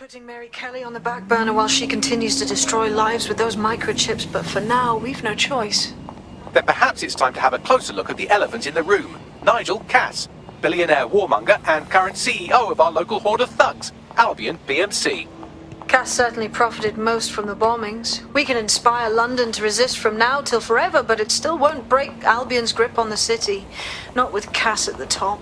Putting Mary Kelly on the back burner while she continues to destroy lives with those microchips, but for now, we've no choice. Then perhaps it's time to have a closer look at the elephant in the room. Nigel Cass, billionaire warmonger and current CEO of our local horde of thugs, Albion PMC. Cass certainly profited most from the bombings. We can inspire London to resist from now till forever, but it still won't break Albion's grip on the city. Not with Cass at the top.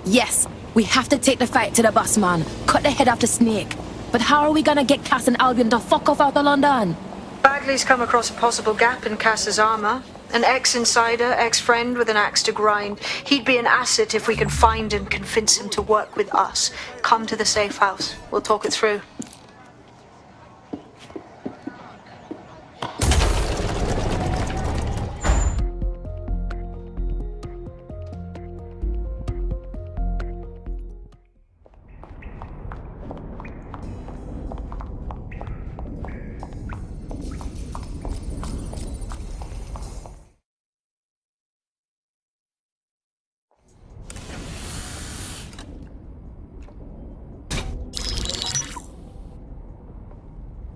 Yes, we have to take the fight to the boss man. Cut the head off the snake. But how are we gonna get Cass and Albion to fuck off out of London? Bagley's come across a possible gap in Cass's armor. An ex-insider, ex-friend with an axe to grind. He'd be an asset if we can find and convince him to work with us. Come to the safe house. We'll talk it through.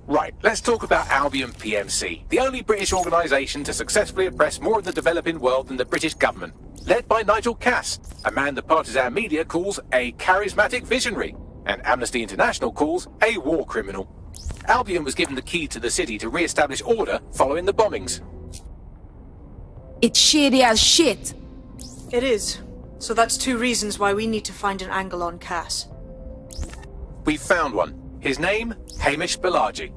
Right, let's talk about Albion PMC, the only British organisation to successfully oppress more of the developing world than the British government. Led by Nigel Cass, a man the partisan media calls a charismatic visionary, and Amnesty International calls a war criminal. Albion was given the key to the city to re-establish order following the bombings. It's shady as shit. It is. So that's two reasons why we need to find an angle on Cass. We've found one. His name, Hamish Balaji.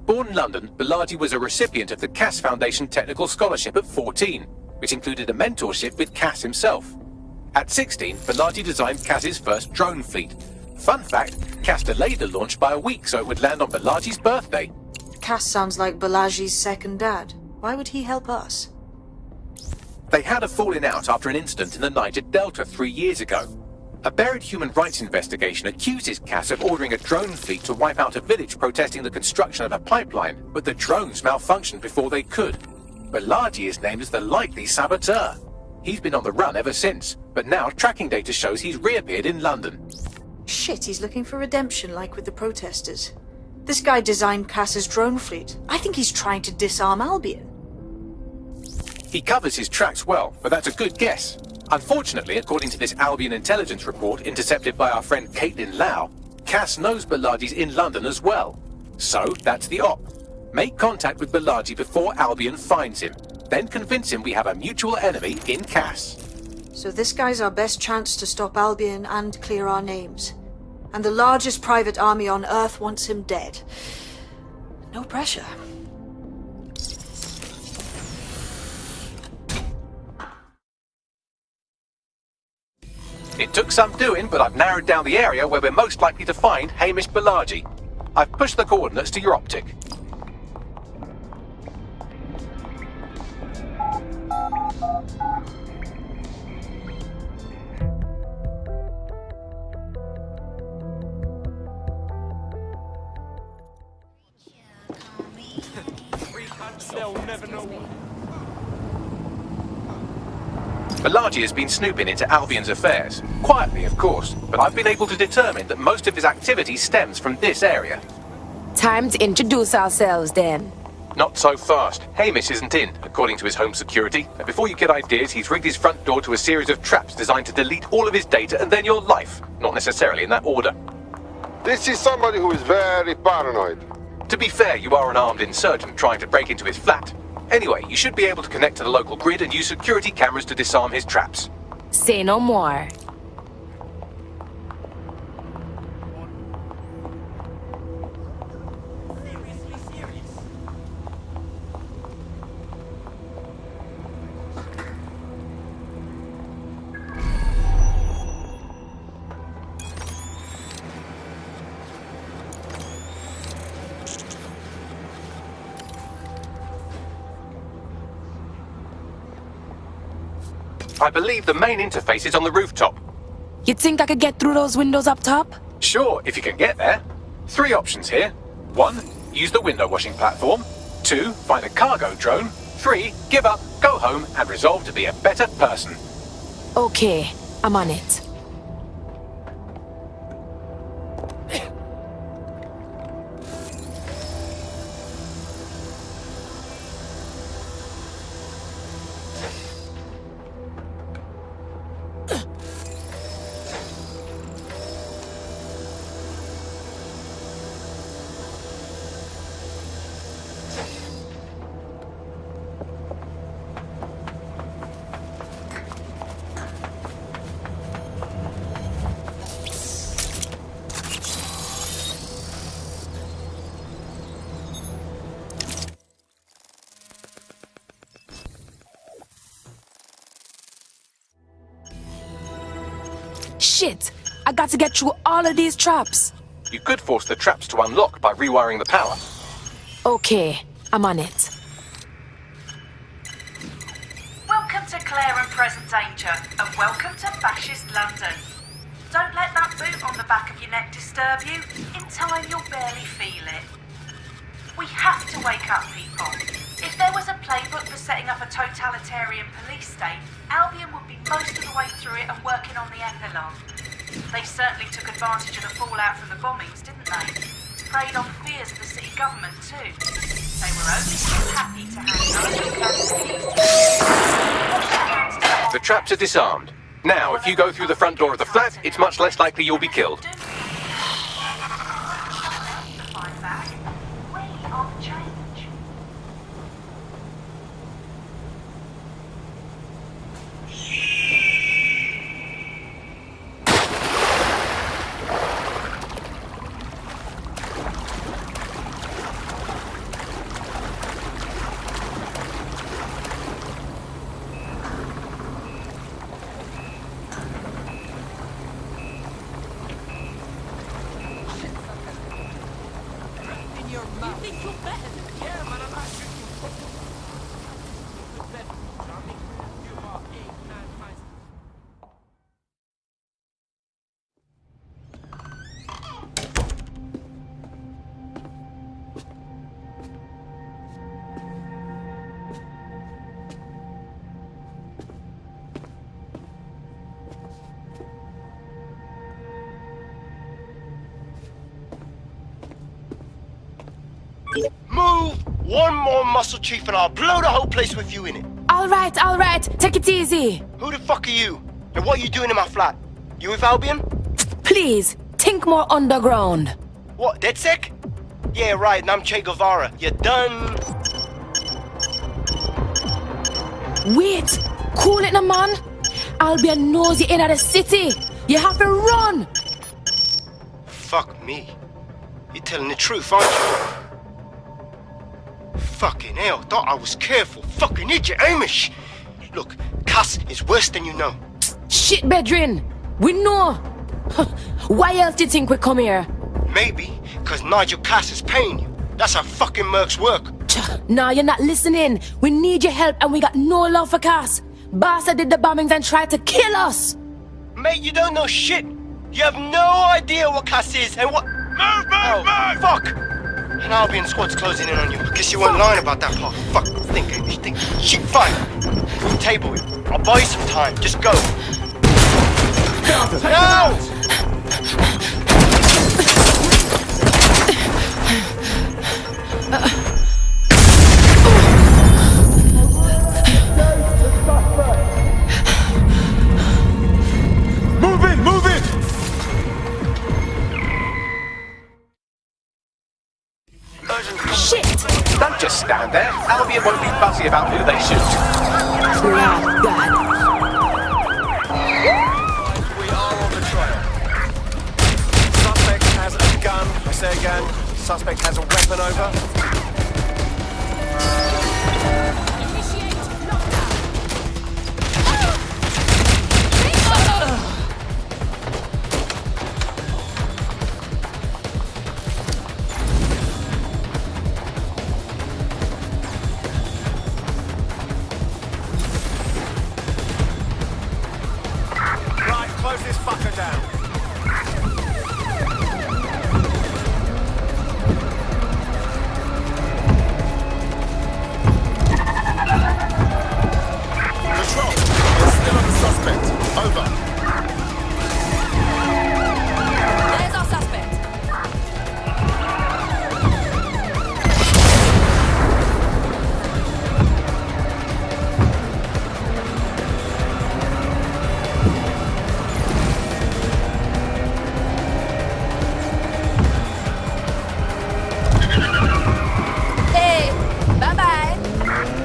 Born in London, Balaji was a recipient of the Cass Foundation Technical Scholarship at 14, which included a mentorship with Cass himself. At 16, Balaji designed Cass's first drone fleet. Fun fact, Cass delayed the launch by a week so it would land on Balaji's birthday. Cass sounds like Balaji's second dad. Why would he help us? They had a falling out after an incident in the Niger Delta 3 years ago. A buried human rights investigation accuses Cass of ordering a drone fleet to wipe out a village protesting the construction of a pipeline, but the drones malfunctioned before they could. Balaji is named as the likely saboteur. He's been on the run ever since, but now tracking data shows he's reappeared in London. Shit, he's looking for redemption like with the protesters. This guy designed Cass's drone fleet. I think he's trying to disarm Albion. He covers his tracks well, but that's a good guess. Unfortunately, according to this Albion intelligence report intercepted by our friend Caitlin Lau, Cass knows Balaji's in London as well. So, that's the op. Make contact with Balaji before Albion finds him. Then convince him we have a mutual enemy in Cass. So this guy's our best chance to stop Albion and clear our names. And the largest private army on Earth wants him dead. No pressure. It took some doing, but I've narrowed down the area where we're most likely to find Hamish Balaji. I've pushed the coordinates to your optic. They'll never know. Balaji has been snooping into Albion's affairs. Quietly, of course, but I've been able to determine that most of his activity stems from this area. Time to introduce ourselves then. Not so fast. Hamish isn't in, according to his home security. And before you get ideas, he's rigged his front door to a series of traps designed to delete all of his data and then your life. Not necessarily in that order. This is somebody who is very paranoid. To be fair, you are an armed insurgent trying to break into his flat. Anyway, you should be able to connect to the local grid and use security cameras to disarm his traps. Say no more. I believe the main interface is on the rooftop. You think I could get through those windows up top? Sure, if you can get there. 3 options here. 1, use the window washing platform. 2, find a cargo drone. 3, give up, go home, and resolve to be a better person. Okay, I'm on it. Shit! I got to get through all of these traps. You could force the traps to unlock by rewiring the power. Okay, I'm on it. Welcome to Claire and Present Danger, and welcome to Fascist London. Don't let that boot on the back of your neck disturb you. In time, you'll barely feel it. We have to wake up people. If there was a playbook for setting up a totalitarian police state, Albion would be most of the way through it and working on the epilogue. They certainly took advantage of the fallout from the bombings, didn't they? Preyed on fears of the city government too. They were only too happy to hand Nigel Cass the keys to The traps are disarmed. Now, if you go through the front door of the flat, it's much less likely you'll be killed. Find back. We are the change. Move one more muscle chief and I'll blow the whole place with you in it. Alright, take it easy. Who the fuck are you? And what are you doing in my flat? You with Albion? Please, think more underground. What, DedSec? Yeah, right, and I'm Che Guevara. You done? Wait, cool it now, man. Albion knows you're in the city. You have to run. Fuck me. You're telling the truth, aren't you? Fucking hell, thought I was careful. Fucking idiot, Amish. Look, Cass is worse than you know. Shit, Bedrin. We know. Why else do you think we come here? Maybe, because Nigel Cass is paying you. That's how fucking mercs work. Nah, you're not listening. We need your help and we got no love for Cass. Bastard did the bombings and tried to kill us. Mate, you don't know shit. You have no idea what Cass is and what... Move! Fuck! An Albion squad's closing in on you. I guess you weren't lying about that part. Fuck, think, Amish, think. Shit, fine. We'll table it. I'll buy you some time. Just go. No! Move in! Shit! Don't just stand there. Albion won't be fussy about who they shoot. God. We are on the trail. Suspect has a gun. I say again, suspect has a weapon over. Close this fucker down. Control, we're still on the suspect. Over. There's our suspect.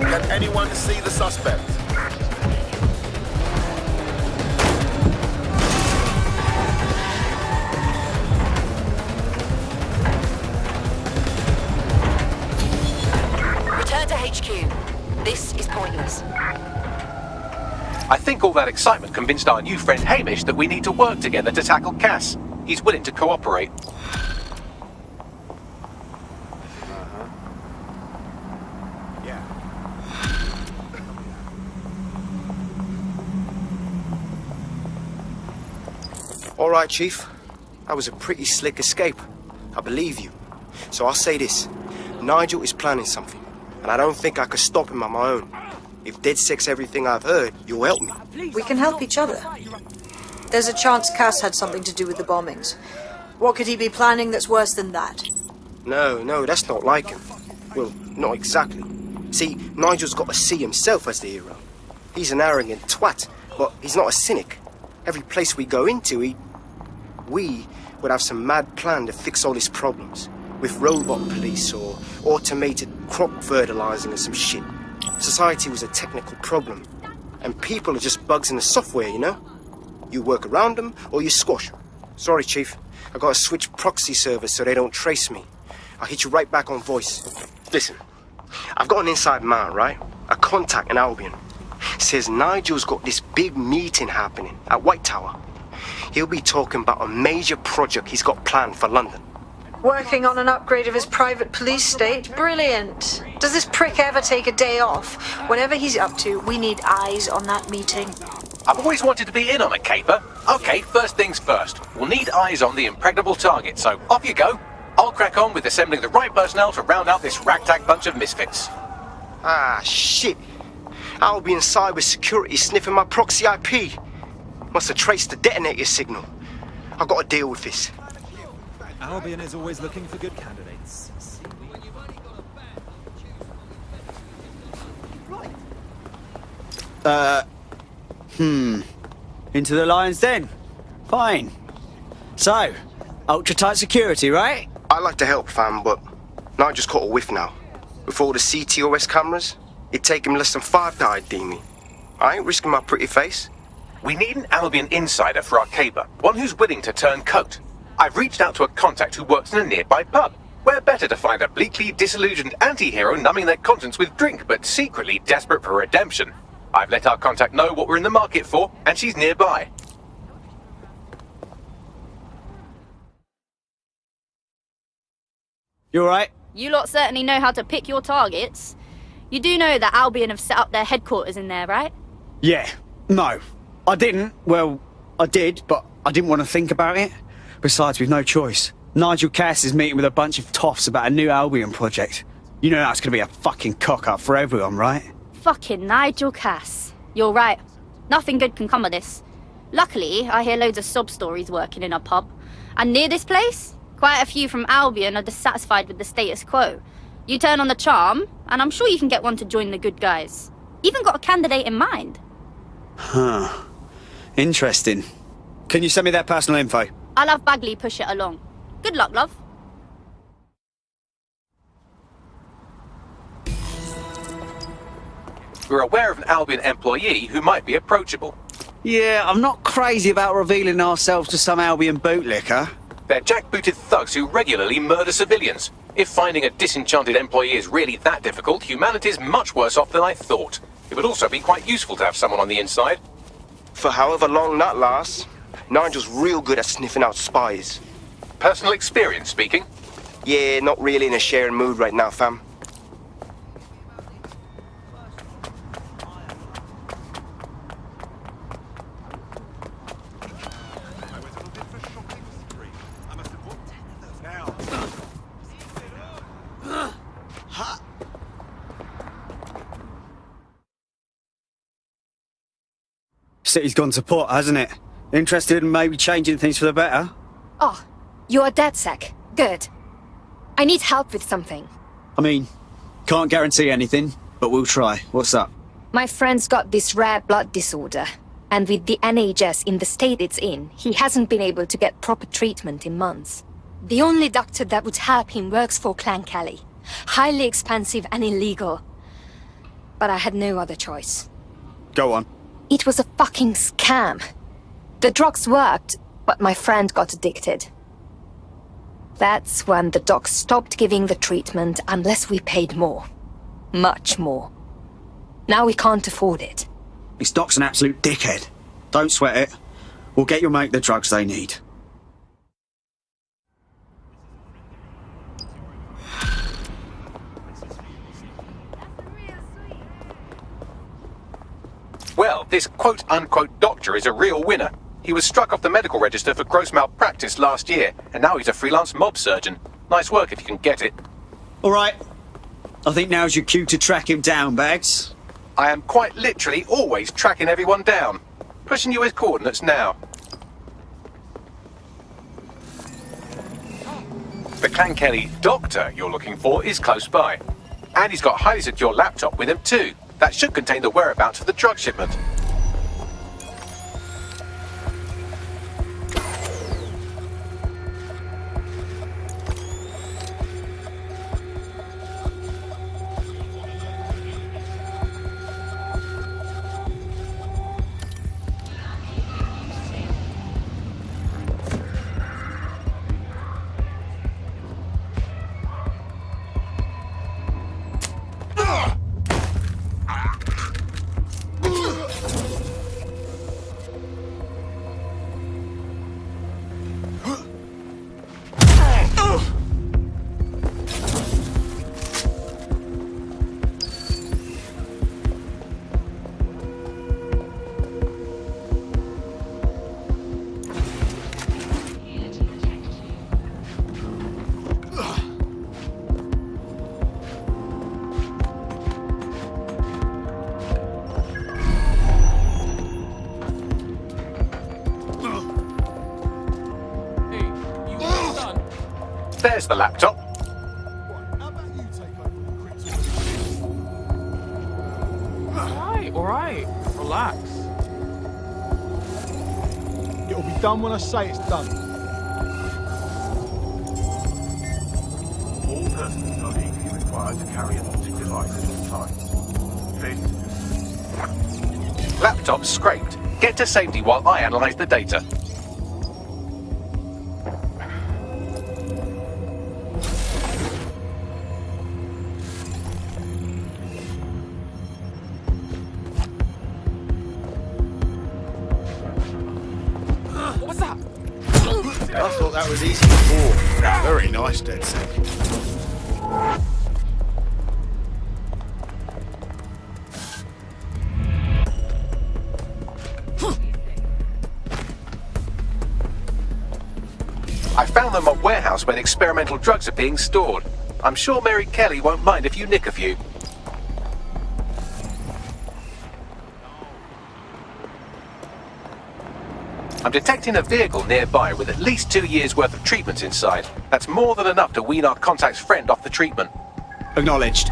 Can anyone see the suspect? Return to HQ. This is pointless. I think all that excitement convinced our new friend Hamish that we need to work together to tackle Cass. He's willing to cooperate. All right, Chief. That was a pretty slick escape. I believe you. So I'll say this. Nigel is planning something, and I don't think I could stop him on my own. If DedSec's everything I've heard, you'll help me. We can help each other. There's a chance Cass had something to do with the bombings. What could he be planning that's worse than that? No, that's not like him. Well, not exactly. See, Nigel's got to see himself as the hero. He's an arrogant twat, but he's not a cynic. Every place we go into, we would have some mad plan to fix all his problems. With robot police or automated crop fertilizing or some shit. Society was a technical problem. And people are just bugs in the software, you know? You work around them or you squash them. Sorry, Chief. I gotta switch proxy servers so they don't trace me. I'll hit you right back on voice. Listen, I've got an inside man, right? A contact in Albion. Says Nigel's got this big meeting happening at White Tower. He'll be talking about a major project he's got planned for London. Working on an upgrade of his private police state? Brilliant. Does this prick ever take a day off? Whatever he's up to, we need eyes on that meeting. I've always wanted to be in on a caper. Okay, first things first. We'll need eyes on the impregnable target, so off you go. I'll crack on with assembling the right personnel to round out this ragtag bunch of misfits. Ah, shit. Albion cybersecurity sniffing my proxy IP. Must have traced the detonator signal. I've got to deal with this. Albion is always looking for good candidates. Into the lion's den. Fine. So, ultra-tight security, right? I like to help, fam, but Nigel's caught a whiff now. With all the CTOS cameras, it'd take him less than 5 to ID me. I ain't risking my pretty face. We need an Albion insider for our caper, one who's willing to turn coat. I've reached out to a contact who works in a nearby pub. Where better to find a bleakly disillusioned anti-hero numbing their conscience with drink, but secretly desperate for redemption. I've let our contact know what we're in the market for, and she's nearby. You alright? You lot certainly know how to pick your targets. You do know that Albion have set up their headquarters in there, right? Yeah. No. I didn't. Well, I did, but I didn't want to think about it. Besides, we've no choice. Nigel Cass is meeting with a bunch of toffs about a new Albion project. You know that's going to be a fucking cock-up for everyone, right? Fucking Nigel Cass. You're right. Nothing good can come of this. Luckily, I hear loads of sob stories working in a pub. And near this place, quite a few from Albion are dissatisfied with the status quo. You turn on the charm, and I'm sure you can get one to join the good guys. Even got a candidate in mind. Huh. Interesting. Can you send me that personal info? I'll have Bagley push it along. Good luck, love. We're aware of an Albion employee who might be approachable. Yeah, I'm not crazy about revealing ourselves to some Albion bootlicker. They're jackbooted thugs who regularly murder civilians. If finding a disenchanted employee is really that difficult, humanity's much worse off than I thought. It would also be quite useful to have someone on the inside. For however long that lasts, Nigel's real good at sniffing out spies. Personal experience speaking? Yeah, not really in a sharing mood right now, fam. City's gone to pot, hasn't it? Interested in maybe changing things for the better? Oh, you're DedSec. Good. I need help with something. I mean, can't guarantee anything, but we'll try. What's up? My friend's got this rare blood disorder, and with the NHS in the state it's in, he hasn't been able to get proper treatment in months. The only doctor that would help him works for Clan Kelly. Highly expensive and illegal. But I had no other choice. Go on. It was a fucking scam. The drugs worked, but my friend got addicted. That's when the doc stopped giving the treatment unless we paid more. Much more. Now we can't afford it. This doc's an absolute dickhead. Don't sweat it. We'll get your mate the drugs they need. Well, this quote-unquote doctor is a real winner. He was struck off the medical register for gross malpractice last year, and now he's a freelance mob surgeon. Nice work if you can get it. All right. I think now's your cue to track him down, Bags. I am quite literally always tracking everyone down. Pushing you his coordinates now. The Clan Kelly doctor you're looking for is close by. And he's got a highly secure laptop with him too. That should contain the whereabouts of the drug shipment. There's the laptop. Alright. Relax. It'll be done when I say it's done. All persons are legally required to carry an optic device at all times. Laptop scraped. Get to safety while I analyze the data. I thought that was easy before. Very nice, DedSec. I found them at a warehouse where the experimental drugs are being stored. I'm sure Mary Kelly won't mind if you nick a few. I'm detecting a vehicle nearby with at least 2 years' worth of treatments inside. That's more than enough to wean our contact's friend off the treatment. Acknowledged.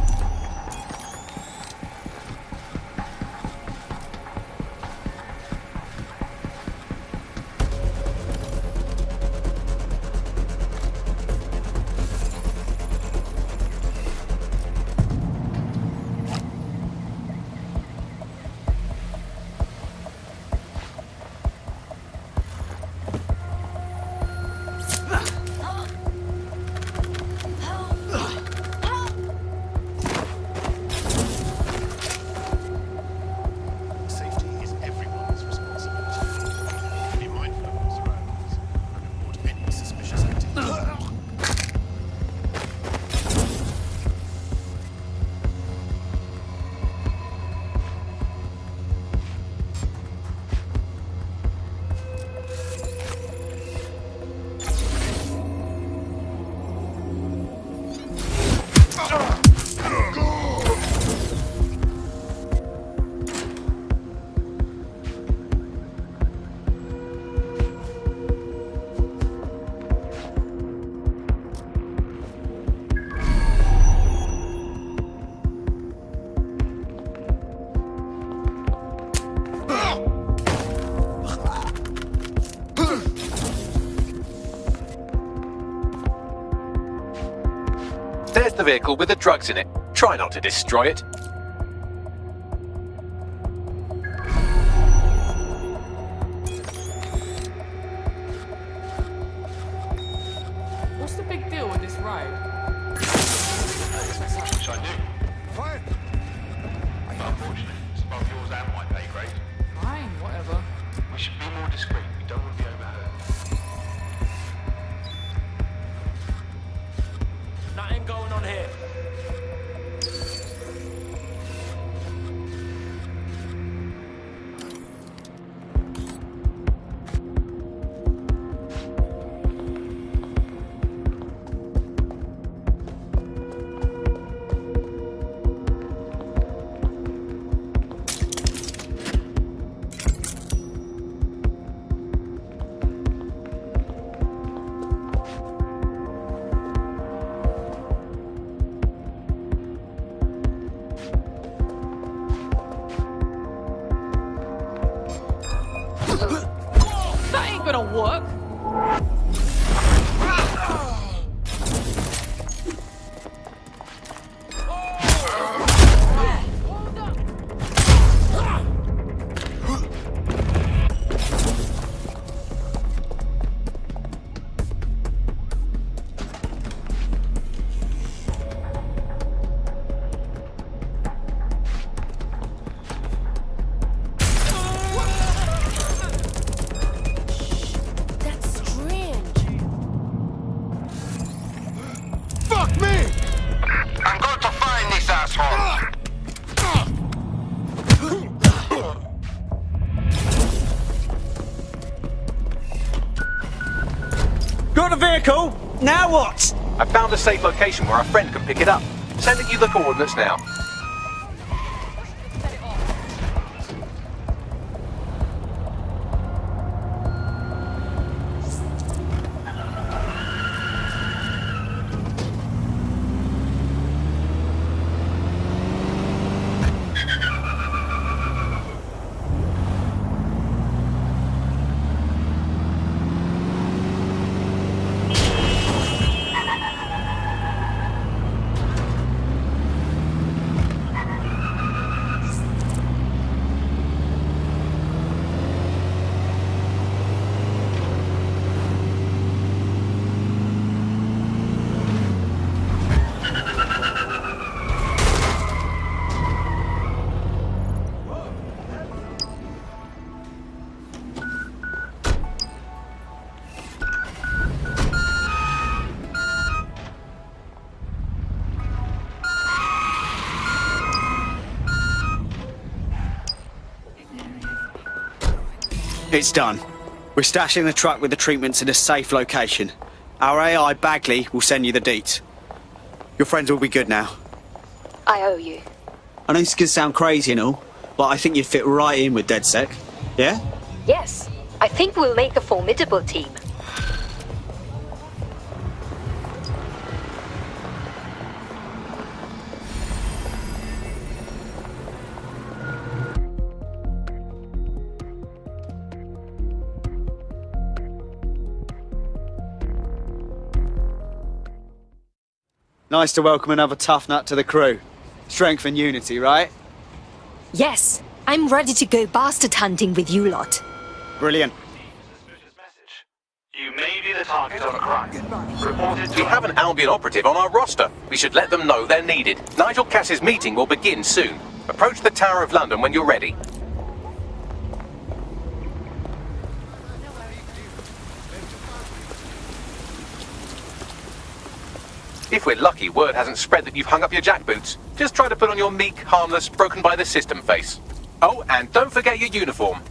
There's the vehicle with the drugs in it. Try not to destroy it. What's the big deal with this ride? Which I knew. Unfortunately, above yours and my pay grade. Fine, whatever. We should be more discreet. We don't want to be overheard. Nothing going on here. That ain't gonna work. Fuck me! I'm going to find this asshole. Got the vehicle? Now what? I found a safe location where our friend can pick it up. Sending you the coordinates now. It's done. We're stashing the truck with the treatments in a safe location. Our AI Bagley will send you the deets. Your friends will be good now. I owe you. I know this could sound crazy and all, but I think you'd fit right in with DedSec. Yeah? Yes, I think we'll make a formidable team. Nice to welcome another tough nut to the crew. Strength and unity, right? Yes, I'm ready to go bastard hunting with you lot. Brilliant. You may be the target of a crime. Reported We to have an Albion operative on our roster. We should let them know they're needed. Nigel Cass's meeting will begin soon. Approach the Tower of London when you're ready. If we're lucky, word hasn't spread that you've hung up your jackboots. Just try to put on your meek, harmless, broken by the system face. Oh, and don't forget your uniform.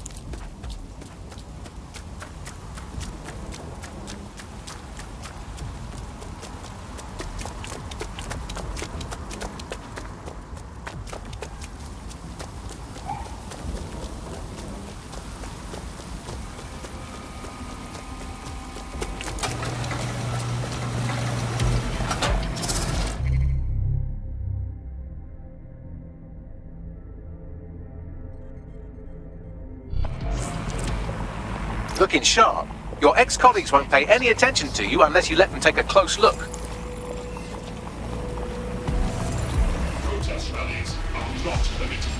Looking sharp. Your ex-colleagues won't pay any attention to you unless you let them take a close look. protest rallies are not permitted.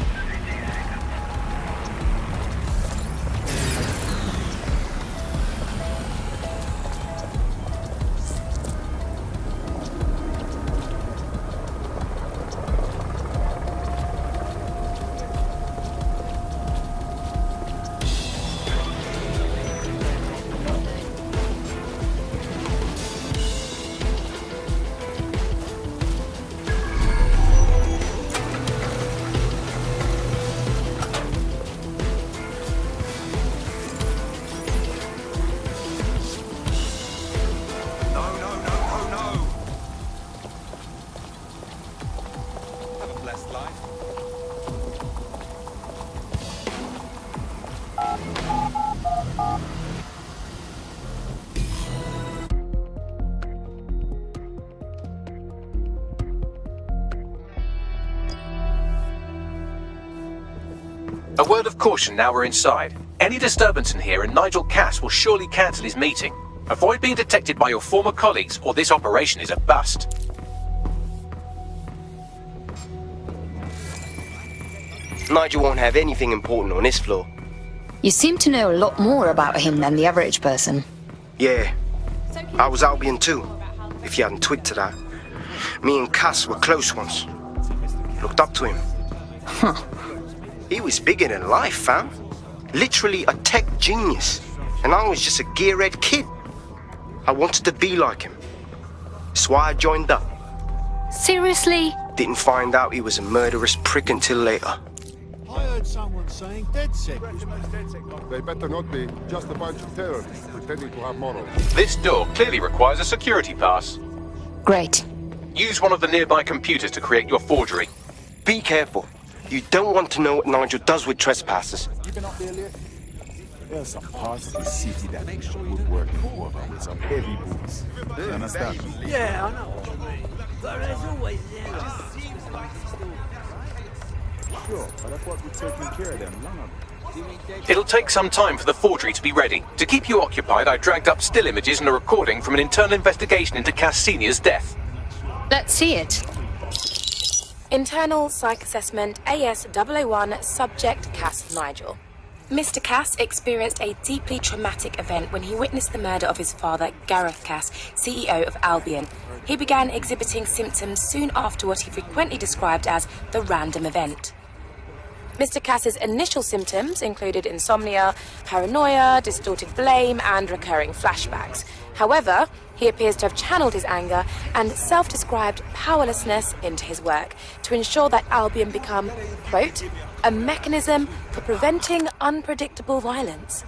A word of caution now we're inside. Any disturbance in here and Nigel Cass will surely cancel his meeting. Avoid being detected by your former colleagues or this operation is a bust. Nigel won't have anything important on this floor. You seem to know a lot more about him than the average person. Yeah, I was Albion too, if you hadn't twigged to that. Me and Cass were close once. Looked up to him. Huh. He was bigger than life, fam. Literally a tech genius. And I was just a gearhead kid. I wanted to be like him. That's why I joined up. Seriously? Didn't find out he was a murderous prick until later. I heard someone saying DedSec. They better not be. Just a bunch of terrorists pretending to have morals. This door clearly requires a security pass. Great. Use one of the nearby computers to create your forgery. Be careful. You don't want to know what Nigel does with trespassers. You been up there lately? There's some parts of the city that need woodworking over with some heavy boots. You understand? Yeah, I know. But there's always Sure, but I thought we'd taken care of them long ago. It'll take some time for the forgery to be ready. To keep you occupied, I dragged up still images and a recording from an internal investigation into Cass Sr.'s death. Let's see it. Internal Psych Assessment AS-001 Subject Cass Nigel. Mr. Cass experienced a deeply traumatic event when he witnessed the murder of his father, Gareth Cass, CEO of Albion. He began exhibiting symptoms soon after what he frequently described as the random event. Mr. Cass's initial symptoms included insomnia, paranoia, distorted blame, and recurring flashbacks. However, he appears to have channeled his anger and self-described powerlessness into his work to ensure that Albion become, quote, a mechanism for preventing unpredictable violence.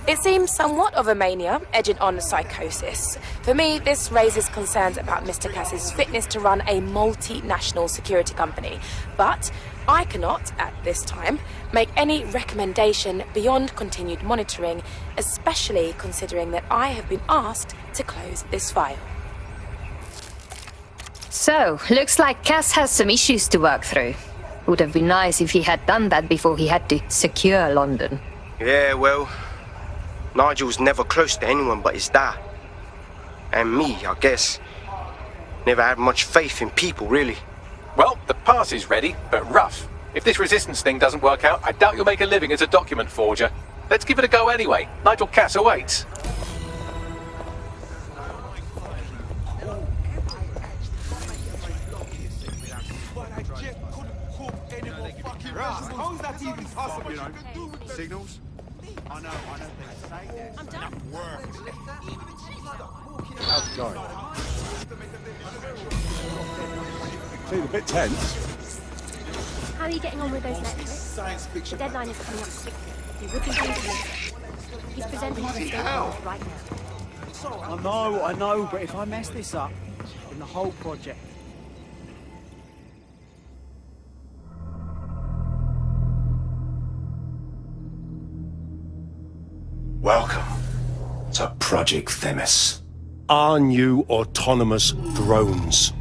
It seems somewhat of a mania, edging on psychosis. For me, this raises concerns about Mr. Cass's fitness to run a multinational security company, but I cannot, at this time, make any recommendation beyond continued monitoring, especially considering that I have been asked to close this file. So, looks like Cass has some issues to work through. Would have been nice if he had done that before he had to secure London. Yeah, well, Nigel's never close to anyone but his dad. And me, I guess. Never had much faith in people, really. Well, the pass is ready, but rough. If this resistance thing doesn't work out, I doubt you'll make a living as a document forger. Let's give it a go anyway. Nigel Cass awaits. How's that even possible? You know, signals? I know they say there's enough work. How's it going? Seems a bit tense. How are you getting on with those lectures? The deadline is coming up quickly. You would be doing this. He's presenting his statement right now. I know, but if I mess this up, then the whole project. Welcome to Project Themis. Our new autonomous drones.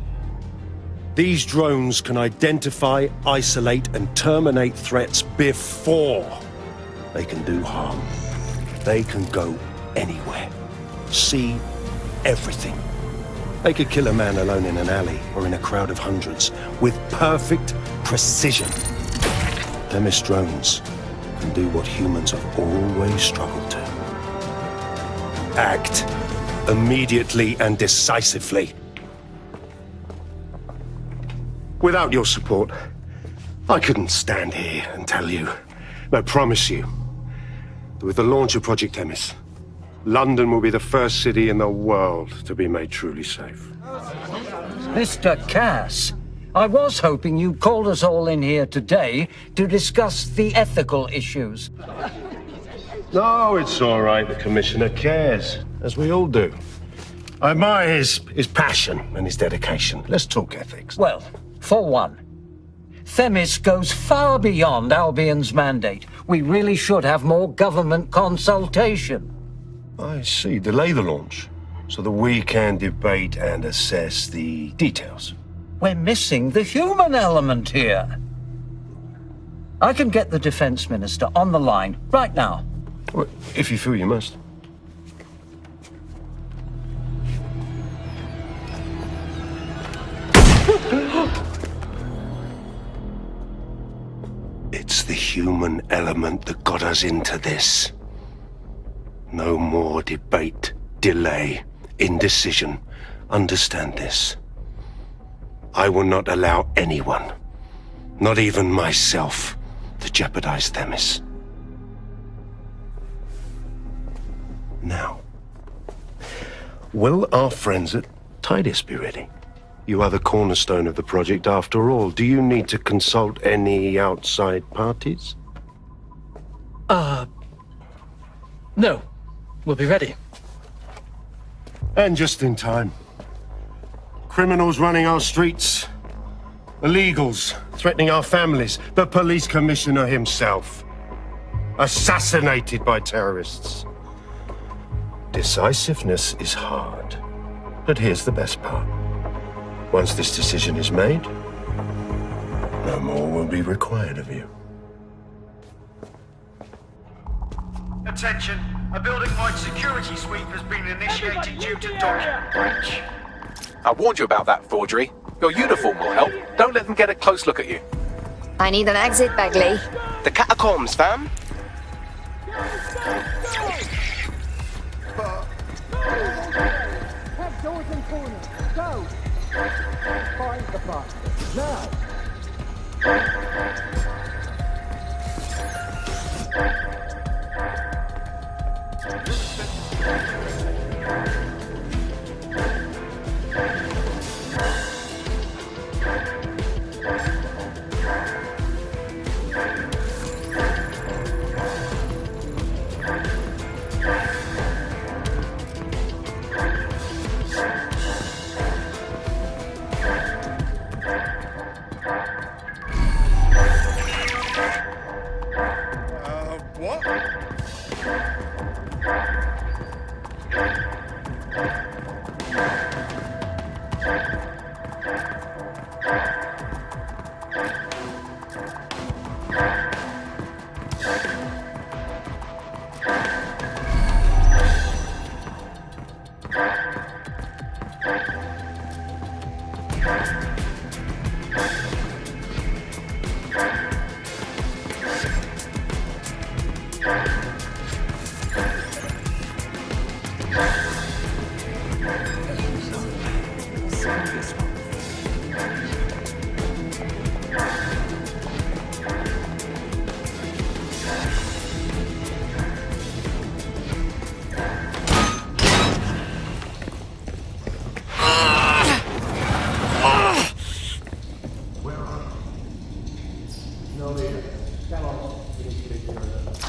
These drones can identify, isolate, and terminate threats before they can do harm. They can go anywhere, see everything. They could kill a man alone in an alley or in a crowd of hundreds with perfect precision. Themis drones can do what humans have always struggled to. Act immediately and decisively. Without your support, I couldn't stand here and tell you, I promise you, that with the launch of Project Themis, London will be the first city in the world to be made truly safe. Mr. Cass, I was hoping you called us all in here today to discuss the ethical issues. No, it's all right. The Commissioner cares, as we all do. I admire his passion and his dedication. Let's talk ethics. Well, for one, Themis goes far beyond Albion's mandate. We really should have more government consultation. I see. Delay the launch, so that we can debate and assess the details. We're missing the human element here. I can get the Defense Minister on the line right now. Well, if you feel you must. It's the human element that got us into this. No more debate, delay, indecision. Understand this. I will not allow anyone, not even myself, to jeopardize Themis. Now, will our friends at Tidus be ready? You are the cornerstone of the project after all. Do you need to consult any outside parties? No. We'll be ready. And just in time. Criminals running our streets. Illegals threatening our families. The police commissioner himself. Assassinated by terrorists. Decisiveness is hard. But here's the best part. Once this decision is made, no more will be required of you. Attention, a building-wide security sweep has been initiated due to document breach. I warned you about that forgery. Your uniform will help. Don't let them get a close look at you. I need an exit, Bagley. The catacombs, fam. Head doors and corners. Go! Find the bastard. Now!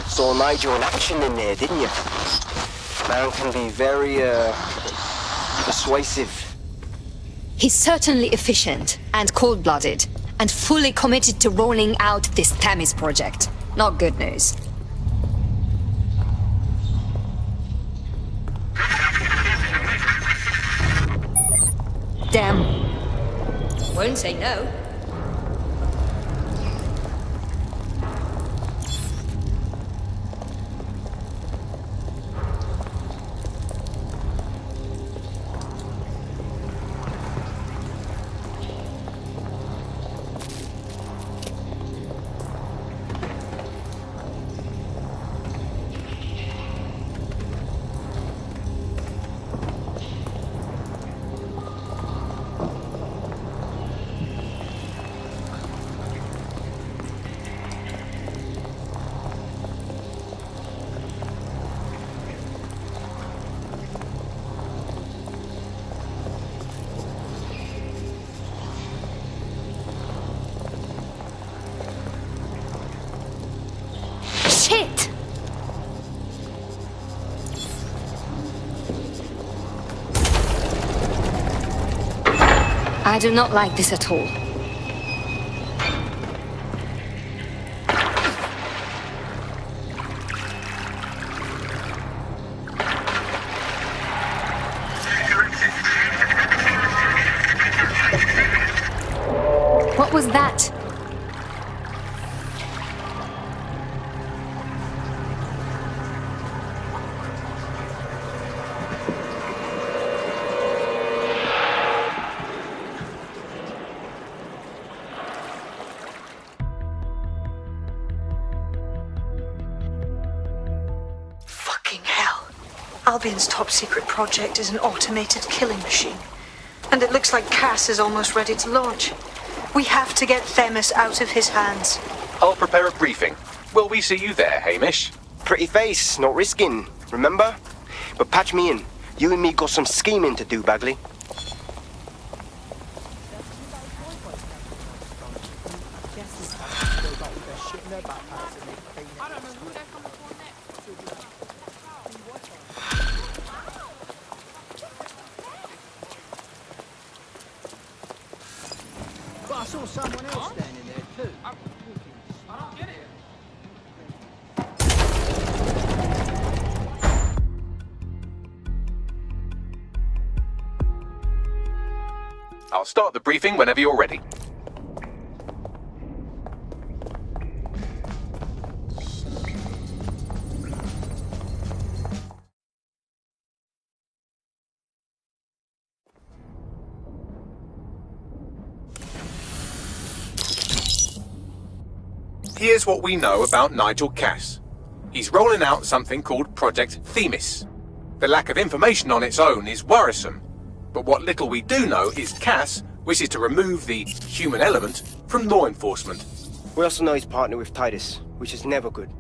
Saw Nigel in action in there, didn't you? Man can be very, persuasive. He's certainly efficient and cold-blooded, and fully committed to rolling out this Themis project. Not good news. Damn. Won't say no. Shit! I do not like this at all. What was that? Albion's top secret project is an automated killing machine. And it looks like Cass is almost ready to launch. We have to get Themis out of his hands. I'll prepare a briefing. Will we see you there, Hamish? Pretty face, not risking, remember? But patch me in. You and me got some scheming to do, Bagley. But I saw someone else standing there too. I don't get it. I'll start the briefing whenever you're ready. Here's what we know about Nigel Cass. He's rolling out something called Project Themis. The lack of information on its own is worrisome, but what little we do know is Cass wishes to remove the human element from law enforcement. We also know he's partnered with Titus, which is never good.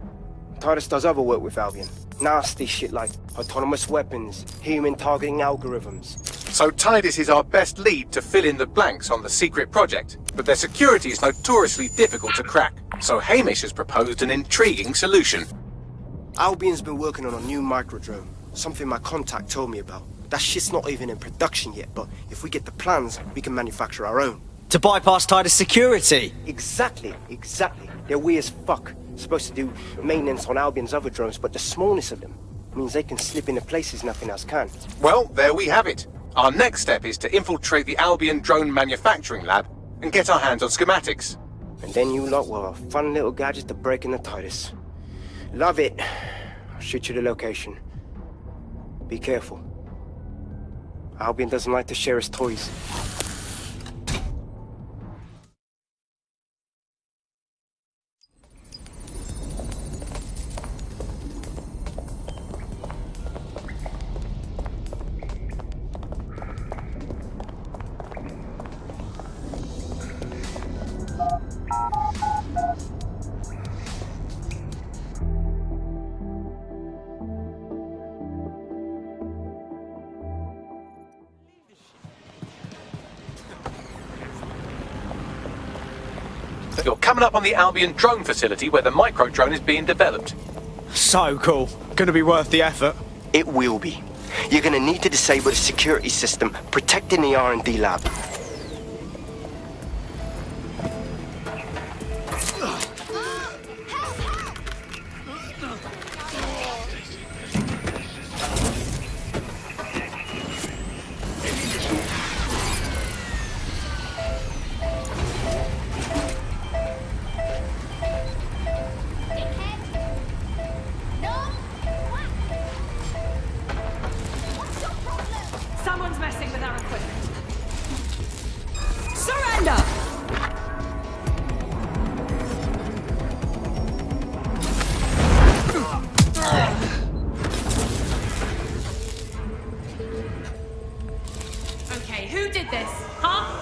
Titus does other work with Albion. Nasty shit like autonomous weapons, human targeting algorithms. So Titus is our best lead to fill in the blanks on the secret project, but their security is notoriously difficult to crack. So Hamish has proposed an intriguing solution. Albion's been working on a new microdrone, something my contact told me about. That shit's not even in production yet, but if we get the plans, we can manufacture our own. To bypass Titus security? Exactly. They're weird as fuck. Supposed to do maintenance on Albion's other drones, but the smallness of them means they can slip into places nothing else can. Well, there we have it. Our next step is to infiltrate the Albion drone manufacturing lab and get our hands on schematics. And then you lot will have a fun little gadget to break into Titus. Love it. I'll shoot you the location. Be careful. Albion doesn't like to share his toys. You're coming up on the Albion drone facility where the micro drone is being developed. So cool. Gonna be worth the effort. It will be. You're gonna need to disable the security system protecting the R&D lab. Someone's messing with our equipment. Surrender! Okay, who did this? Huh?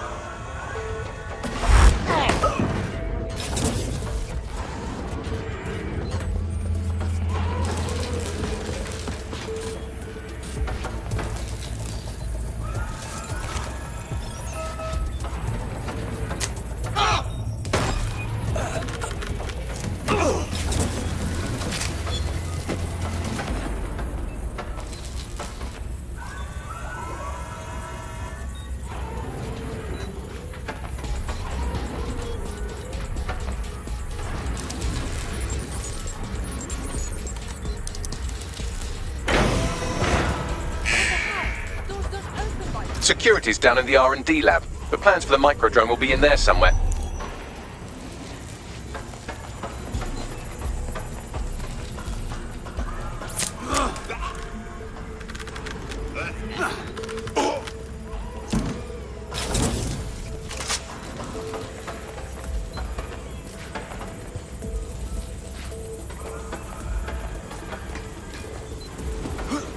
Security's down in the R&D lab. The plans for the microdrone will be in there somewhere.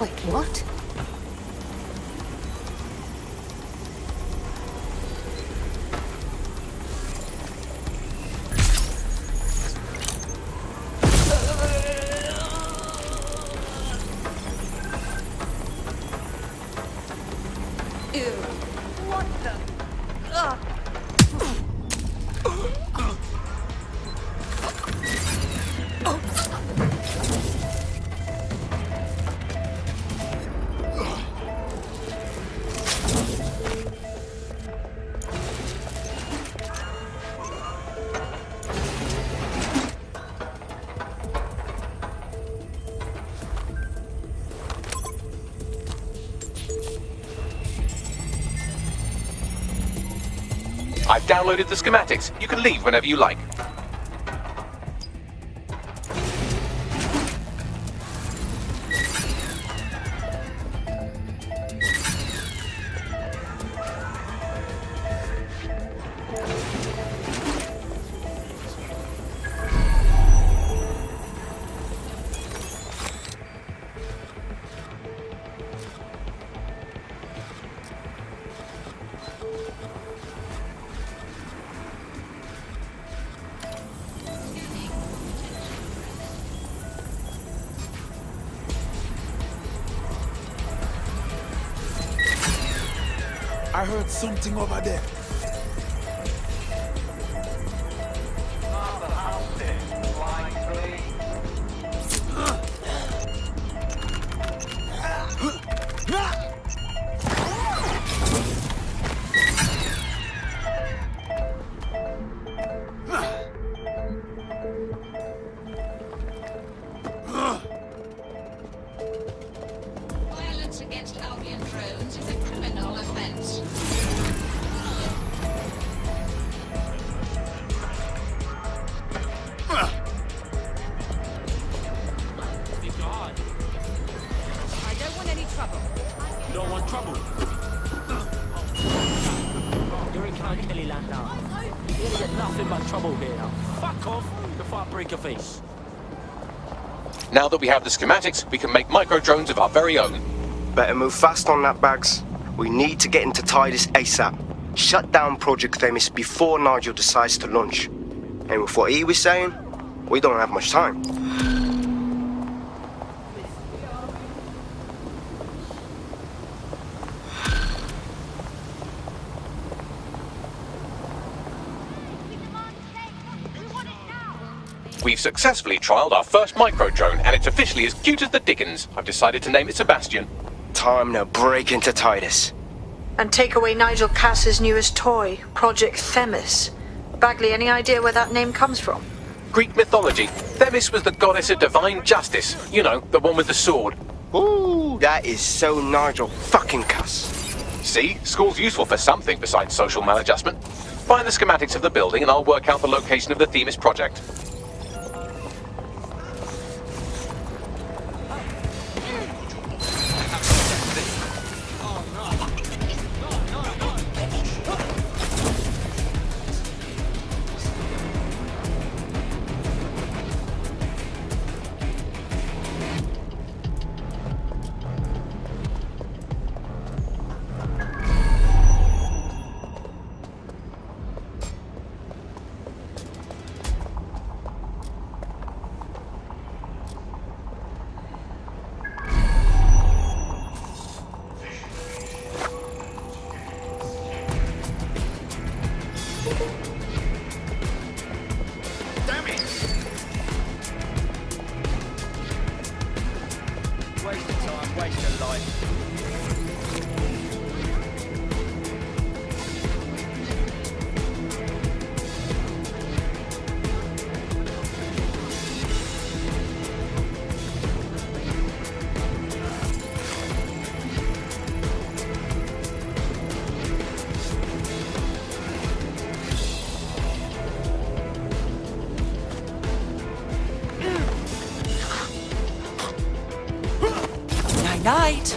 Wait, what? I've downloaded the schematics. You can leave whenever you like. I heard something over there. Violence against Albion drones is a criminal offense. I don't want any trouble. You don't want trouble? You're in County Kellyland now. You're gonna get nothing but trouble here now. Fuck off before I break your face. Now that we have the schematics, we can make micro-drones of our very own. Better move fast on that, Bags. We need to get into Titus ASAP. Shut down Project Themis before Nigel decides to launch. And with what he was saying, we don't have much time. We've successfully trialed our first micro-drone, and it's officially as cute as the dickens. I've decided to name it Sebastian. Time to break into Titus. And take away Nigel Cass's newest toy, Project Themis. Bagley, any idea where that name comes from? Greek mythology. Themis was the goddess of divine justice. You know, the one with the sword. Ooh, that is so Nigel fucking Cass. See? School's useful for something besides social maladjustment. Find the schematics of the building and I'll work out the location of the Themis project. Waste of time, waste of life. Night.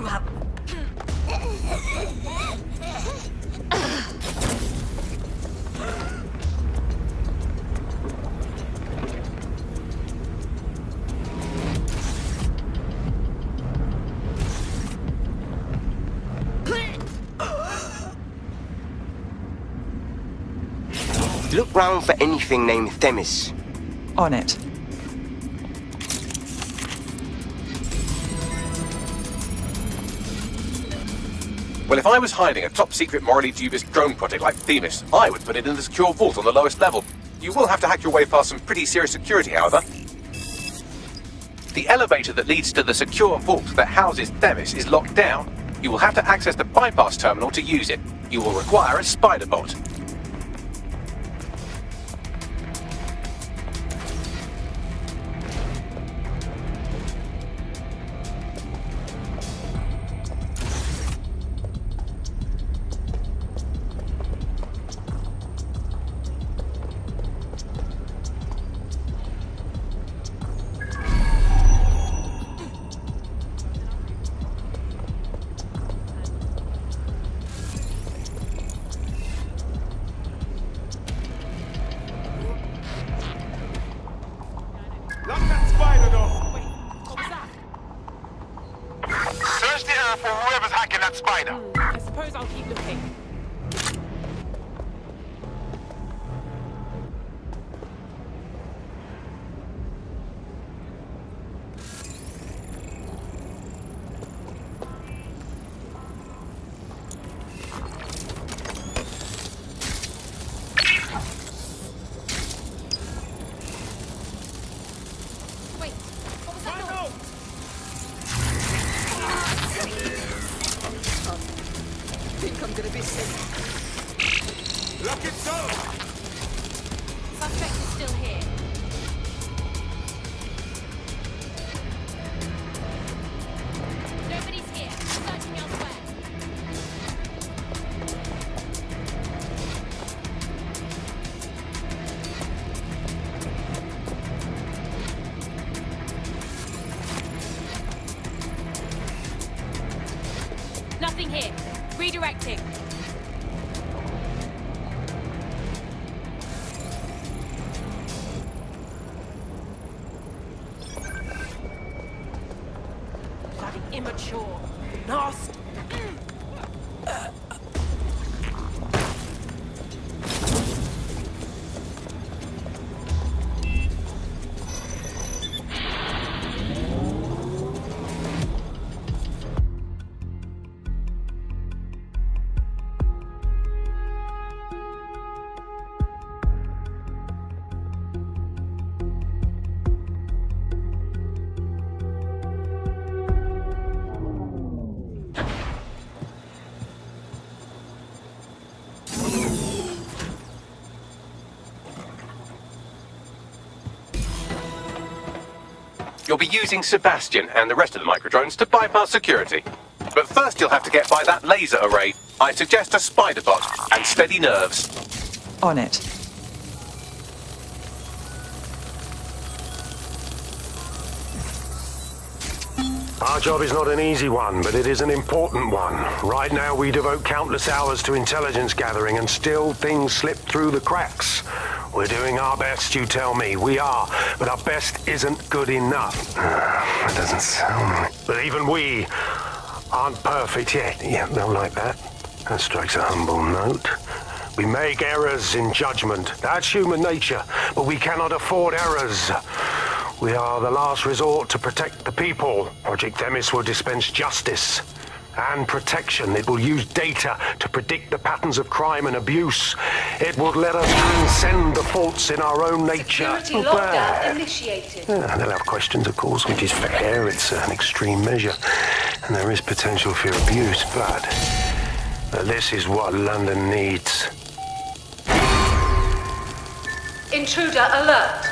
You have. Look round for anything named Themis. On it. Well, if I was hiding a top-secret, morally dubious drone project like Themis, I would put it in the secure vault on the lowest level. You will have to hack your way past some pretty serious security, however. The elevator that leads to the secure vault that houses Themis is locked down. You will have to access the bypass terminal to use it. You will require a spider bot. Lock that spider door. Wait, what was that? Search the area for whoever's hacking that spider. I suppose I'll keep looking. Think I'm gonna be safe. Lock it down. Suspect is still here. Nobody's here. Searching elsewhere. Nothing here. Redirecting. Bloody immature. Nasty. You'll be using Sebastian and the rest of the microdrones to bypass security. But first you'll have to get by that laser array. I suggest a spider bot and steady nerves. On it. Our job is not an easy one, but it is an important one. Right now we devote countless hours to intelligence gathering and still things slip through the cracks. We're doing our best, you tell me. We are, but our best isn't good enough. That doesn't sound right. But even we aren't perfect yet. Yeah, don't like that. That strikes a humble note. We make errors in judgment. That's human nature, but we cannot afford errors. We are the last resort to protect the people. Project Themis will dispense justice and protection. It will use data to predict the patterns of crime and abuse. It will let us transcend the faults in our own nature. Security lockdown initiated. Yeah, they'll have questions, of course, which is fair. It's an extreme measure, and there is potential for abuse, but this is what London needs. Intruder alert.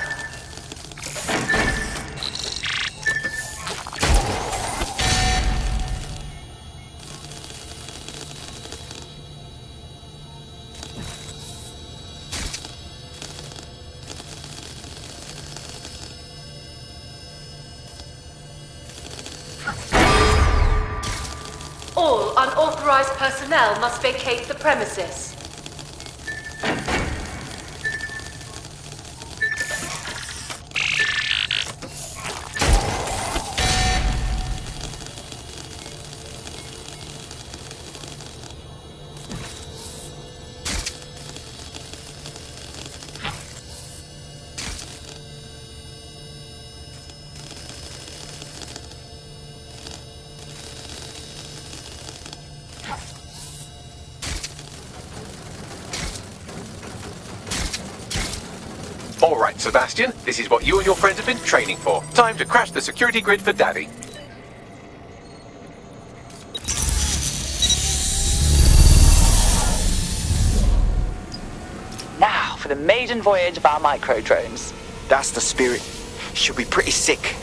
Unauthorized personnel must vacate the premises. All right, Sebastian, this is what you and your friends have been training for. Time to crash the security grid for Daddy. Now for the maiden voyage of our micro-drones. That's the spirit. Should be pretty sick.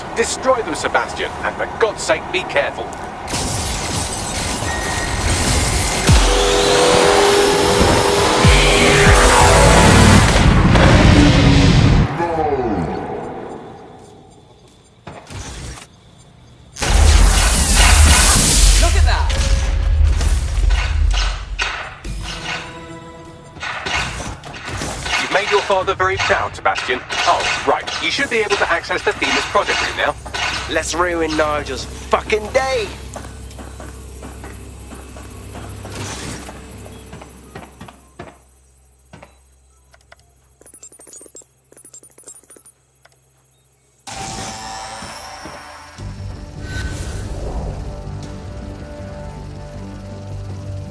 doors. Destroy them, Sebastian, and for God's sake, be careful. Look at that! You've made your father very proud, Sebastian. Oh, right. You should be able to access the Themis project room now. Let's ruin Nigel's fucking day.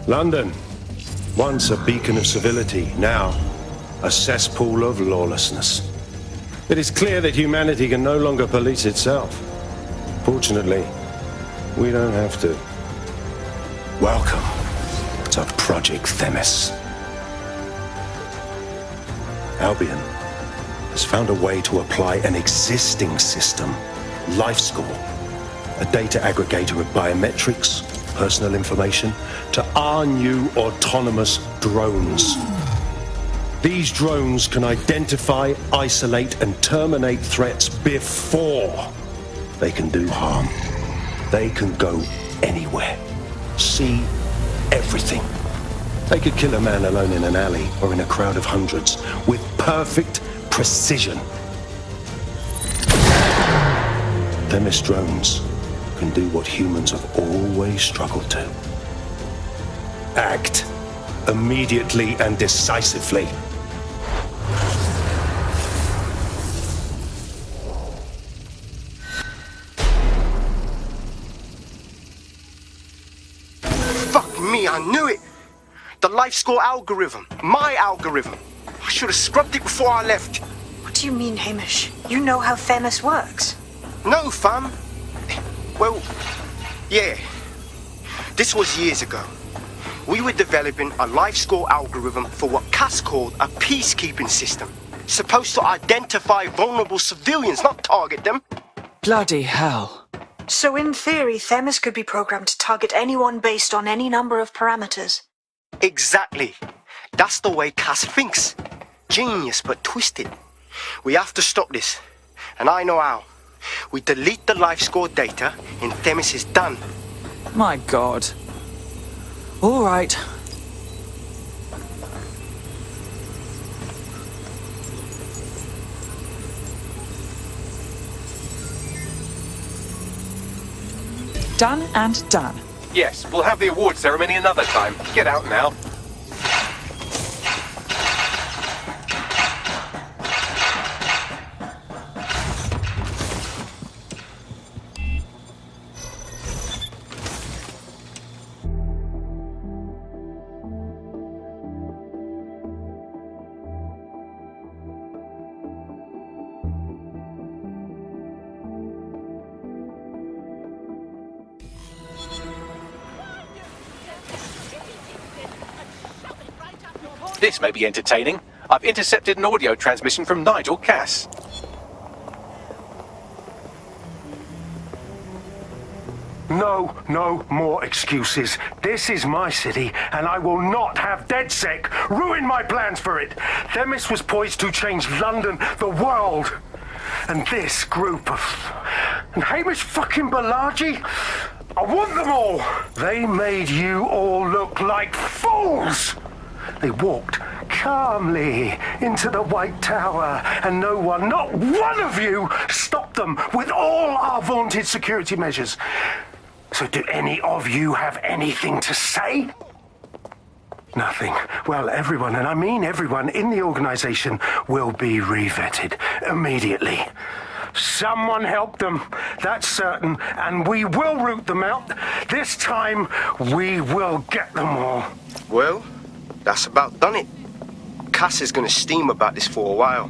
London, once a beacon of civility, now a cesspool of lawlessness. It is clear that humanity can no longer police itself. Fortunately, we don't have to. Welcome to Project Themis. Albion has found a way to apply an existing system, LifeScore, a data aggregator of biometrics, personal information, to our new autonomous drones. These drones can identify, isolate, and terminate threats before they can do harm. They can go anywhere, see everything. They could kill a man alone in an alley or in a crowd of hundreds with perfect precision. Themis drones can do what humans have always struggled to. Act immediately and decisively. Fuck me, I knew it. The LifeScore algorithm. My algorithm. I should have scrubbed it before I left. What do you mean, Hamish? You know how Themis works. No, fam. Well, yeah. This was years ago. We were developing a LifeScore algorithm for what Cass called a peacekeeping system. Supposed to identify vulnerable civilians, not target them. Bloody hell. So in theory, Themis could be programmed to target anyone based on any number of parameters. Exactly. That's the way Cass thinks. Genius, but twisted. We have to stop this. And I know how. We delete the LifeScore data and Themis is done. My God. All right. Done and done. Yes, we'll have the award ceremony another time. Get out now. This may be entertaining. I've intercepted an audio transmission from Nigel Cass. No more excuses. This is my city, and I will not have DedSec ruin my plans for it. Themis was poised to change London, the world. And this group of... And Hamish fucking Balaji? I want them all! They made you all look like fools! They walked calmly into the White Tower, and no one, not one of you, stopped them with all our vaunted security measures. So do any of you have anything to say? Nothing. Well, everyone, and I mean everyone in the organization, will be revetted immediately. Someone help them, that's certain, and we will root them out. This time, we will get them all. Well, that's about done it. Cass is gonna steam about this for a while.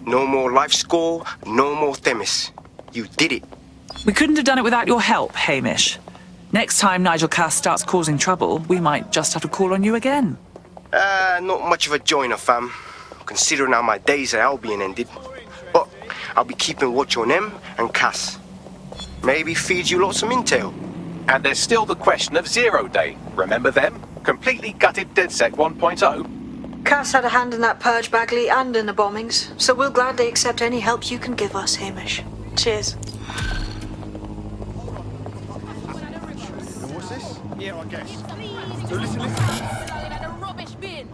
No more LifeScore, no more Themis. You did it. We couldn't have done it without your help, Hamish. Next time Nigel Cass starts causing trouble, we might just have to call on you again. Not much of a joiner, fam. Considering how my days at Albion ended. But I'll be keeping watch on them and Cass. Maybe feed you lots of intel. And there's still the question of Zero Day. Remember them? Completely gutted DedSec 1.0. Cass had a hand in that purge, Bagley, and in the bombings, so we'll gladly accept any help you can give us, Hamish. Cheers. What's this? Yeah, I guess. Rubbish bin.